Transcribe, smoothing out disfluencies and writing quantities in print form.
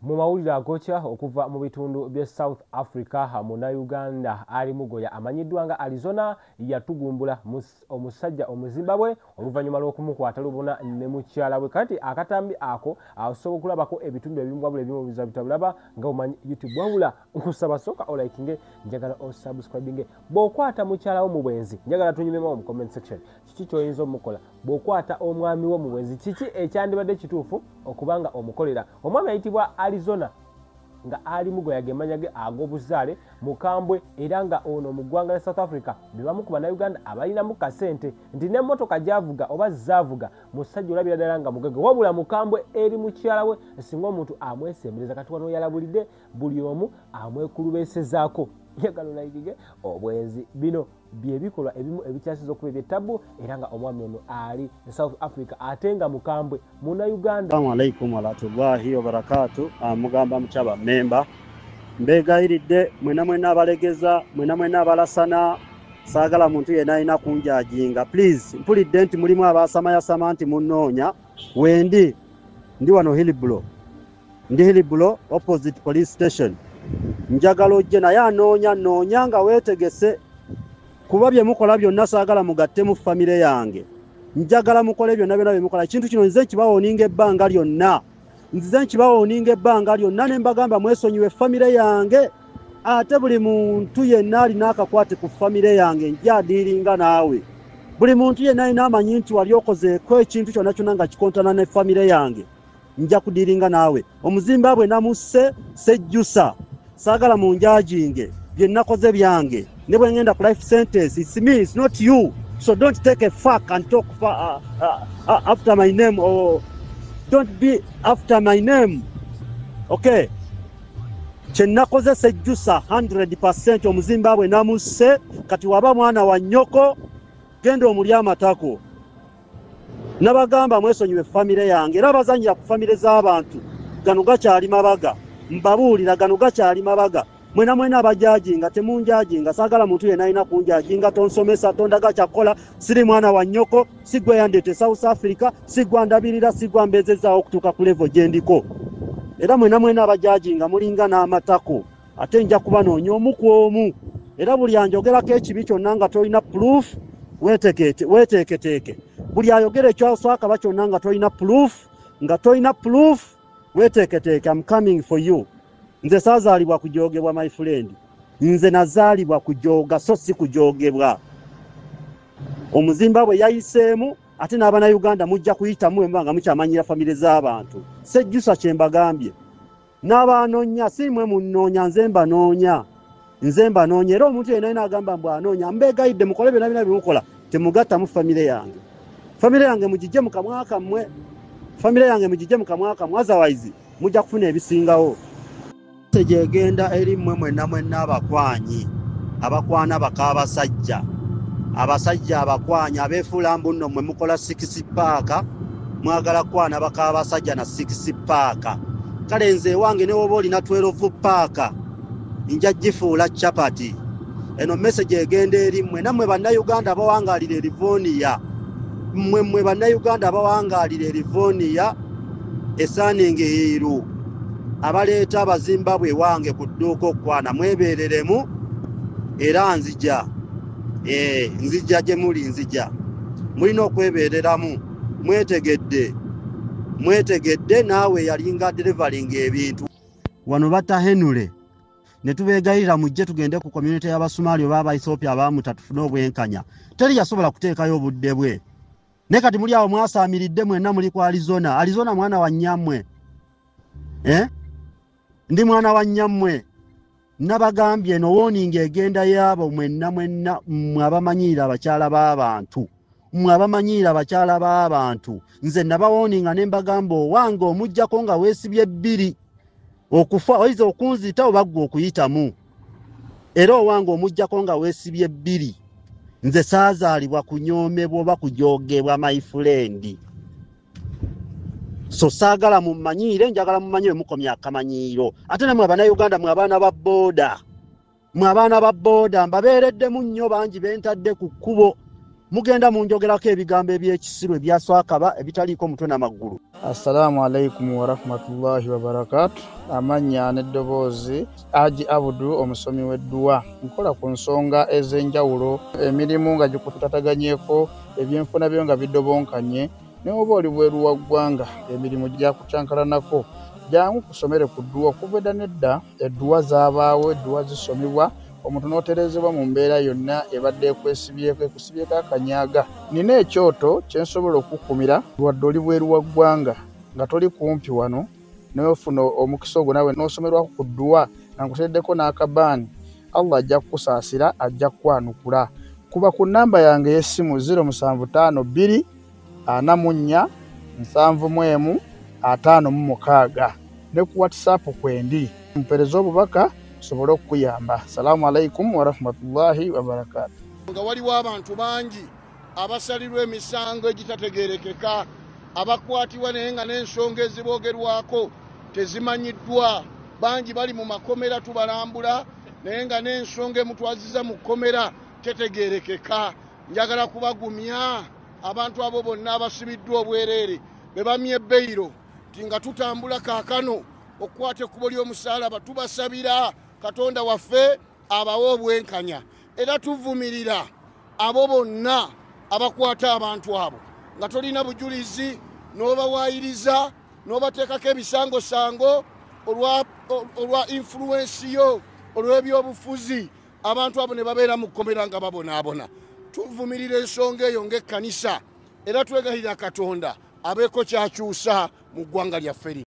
Mu mawulire agokya okuva mu bitundu bya South Africa mu Uganda ali mugoya amanyiddwa nga Arizona yatugumbula omusajja omuzimbabwe oluvannyuma lw'okumukwata lubona ne mukyala we. Kati akatambi ako asobola okulabako ebitundu ebimu wabula ebimu bitabulaba nga omanyi YouTube wabula nkusaba sooka olaikinge njagala osubscribinge. Bw'okwata mukyala wo mu bwenzi njagala tunyumemu mu comment section kiki ky'oyinza omukola. Bw'okwata omwami wo mu bwenzi kiki ekyandibadde kituufu okubanga omukolera. Omwami ayitibwa Arizona nga ali mugoya gemanya ge ag'obuzaale mukambwe era nga ono mu ggwanga lya South Africa bebamu ku bannayuganda abalinamu kasente nti n'emmotoka gy'avuga oba zaavuga musajja olabira ddala nga mugagga wabula mukambwe eri mukyala we singa omuntu amwesembereza. Kati wano yalabulidde buli omu amwekulubeesezaako. Njagala olayikige obwenzi bino bye bikolwa ebimu ebikyasiza okuba eby'ettabu era nga omwami ono ali South Africa ate nga mukambwe Munnayuganda. Assalamu alaikum warahmatullahi wabarakatuh. Mugamba mukyaba memba mbegayiridde mwena abalegeza mwena abalasana saagala muntu yenna alina kunjajinga please. Mpulidde nti mulimu abasamayasama nti munnoonya wendi ndi wano Hillbrow opposite police station. Njagala ojje naye anoonya nga weetegese kuba bye mukola byonna saagala mugatte mu famire yange. Njagala mukole byonna bye mukola. Ekintu kino nze nkibawooninga ebbanga lyonna ne mbagamba mwesonyiwe famire yange ate buli muntu yenna alina akakwate ku famire yange njadiiringa naawe. Buli muntu yenna alina amanyi nti wali okozeeko ekintu kyonna nga kikontana ne famire yange nja kudiiringa naawe. Omuzimbabwe namusse sejjusa saagala munjajinge bye nakoze byange ne bwe ngenda ku life sentence. It's me, it's not you. So don't take a fuck and talk after my name or don't be after my name. Okay. Kye nakoze sejjusa 100% omuzimbabwe namusse. Kati waba mwana wa nnyoko genda omuli amatako. Nabagamba mwesonyiwe famire yange era abazanyira ku famire z'abantu gano gakyali mabaga. Mbabuulira gano gakyali mabaga. Mwena abajajinga temunjajinga saagala muntu yenna alina kunjajinga. Tonsomesa tondaga kyakola siri mwana wa nnyoko sigwe yandete South Africa sigwa ndabirira sigwa mbezezaawo okutuuka ku level gye ndiko. Era mwena abajajinga mulinga n'amatako ate nja kubanoonya omu ku omu. Era buli anjogerako ekibi kyonna nga tolina proof weteeketeeke. Buli ayogera ekyoswakaba kyonna nga tolina proof weteeketeeke. I'm coming for you. Nze saazaalibwa kujogebwa my friend. Nze nazaalibwa kujoga so si kujogebwa. Omuzimbabwe yayiseemu ate n'Abannayuganda mujja kuyitamu nga mukyamanyira famire z'abantu. Sejjusa kye mbagambye. N'abanoonya si mwe munnoonya nze mbanoonya. Era omuntu yenna alina agamba mbu anoonya mbeegayidde mukole byonna bimukola temugatta mu famire yange. Famire yange mugijje mu kamwa kammwe. Otherwise mujja kufuna ebisingawo. Gyegenda eri mmwe mwenna abakwanyi abakwana abasajja abakwanyi abeefuula mbu nno mmwe mukola 6 paaka mwagala kwana abasajja na 6 paaka. Kale nze ewange ne woba olina 12 paaka nja gifuula chapati. Eno message egenda eri mmwe nammwe bannayuganda abawangaalira Rivonia. Mmwe bannayuganda abawangaalira Rivonia esaaninga hiiru abaleeta abazimbabwe wange ku dduuka okwana mwebeereremu era nzija gye muli nzija mulina okwebeereramu mwetegedde naawe yalinga delivering ebintu wano batahenule ne tubeegayirira mujje tugende ku community y'Abasomali oba Abaethiopia abamuta tufune obwenkanya. Teri yasobola kuteekayo obudde bwe. Ne kati muli awo mwasaamiridde mwenna muli ku Arizona mwana wa nnyammwe. Ndi mwana wa nnyammwe. Nabagambye no warning egenda yaabo mwenna mwabamanyira abakyala b'abantu. Nze naba warning ne mbagamba owange omujjako nga weesibye 2 okufa oyize okunzita obagwa okuyitamu. Era owange omujjako nga weesibye 2. Nze saazaalibwa kunyoomebwa oba kujogebwa my friend. So saagala mumanyire njagala mumanyire mukomya akamanyiiro. Ate namwe Abannayuganda mwe abaana ba booda mbabeereddemu nnyo bangi bentadde ku kkubo mugenda munjogerako ebigambo ebyekisiru ebyaswakaba ebitaliiko mutwe n'amagulu. Assalamu alaikum wa rahmatullahi wa barakatuh. Amanya n'eddoboozi Haji Abudu omusomi w'edduwa. Nkola ku nsonga ez'enjawulo, emirimu nga gikutataganyeko, ebyenfuna byo nga bidobonkanye, ne oba oli bweru wa ggwanga emirimu gyakucankalanako. Jangu kusomere ku dduwa okuva edda nedda, edduwa zaabaawo, edduwa zisomibwa, omuntu n'oterezebwa mu mbeera yonna ebadde ekusibyeko akanyaaga. Nina ekyoto kye nsobola okukumira wadde oli bweru wa ggwanga nga toli kumpi wano n'ofuna omukisa ogwo nawe n'osomerwako ku dduwa nga nkuteddeko n'akabaani. Allah ajja kukusaasira, ajja kukwanukula. Kuba ku nnamba yange y'essimu 075 44 71 56 ne ku WhatsApp kwendi. Mpereza obubaka sobole okuyamba. Assalamu alaikum wa rahmatullahi wa barakatuh. Nga waliwo abantu bangi abasalirwa emisango egitategeerekeka, abakwatibwa naye nga n'ensonga eziboogerwako tezimanyiddwa. Bangi bali mu makomera tubalambula naye nga n'ensonga emutwaziza mu kkomera tetegeerekeka. Njagala kubagumya abantu abo bonna abasibiddwa obwereere be bamye ebbeiro nti nga tutambula kaakano okukwata ekkubo ly'omusaalaba, tubasabira Katonda waffe abawe obwenkanya, era tuvumirira abo bonna abakwata abantu abo nga tolina bujulizi n'obawaayiriza n'obateekako ebisangosango olwa influence yo olw'ebyobufuzi, abantu abo ne babeera mu kkomera nga babonaabona. Tuvumirira ensonga eyo ng'ekkanisa era twegayirira Katonda abeeko kyakyusa mu ggwanga lyaffe.